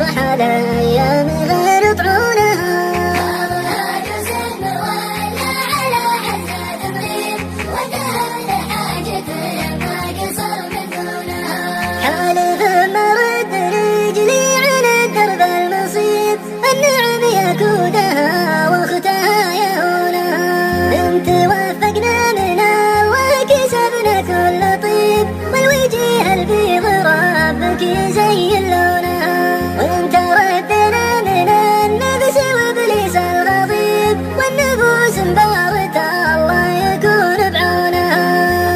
رحل أيام غير طعونها. بعضها جزء ولا على حتى تمرير وانتهى لحاجته ما قصر من دونها. حالف مرد رجلي على الدرب المصيب النعم يكودها واختها يهونها. بنت وفقنا من الله كسبنا كل طيب والوجه البيض ربك يزين لونها. وانت ردنا من النفس وابليس الغضيب والنفوس مبارة الله يكون بعونها.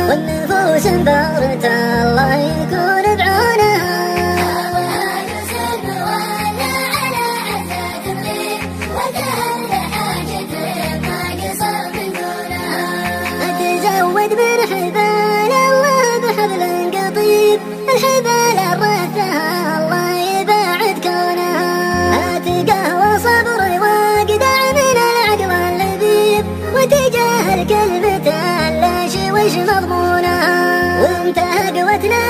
والنفوس مبارة الله يكون بعونها. بعضها جزء ولا على حتى تمرير وانتهى لحاجته ما قصر من دونها. أتزود من حبال الله بحبل قطيب الحبال الرثها الله يبعد كونها. أتقهوى صبري واقدع من العقل اللبيب وتجاهل كلمة اللاشي وش مضمونها. وانت قوتنا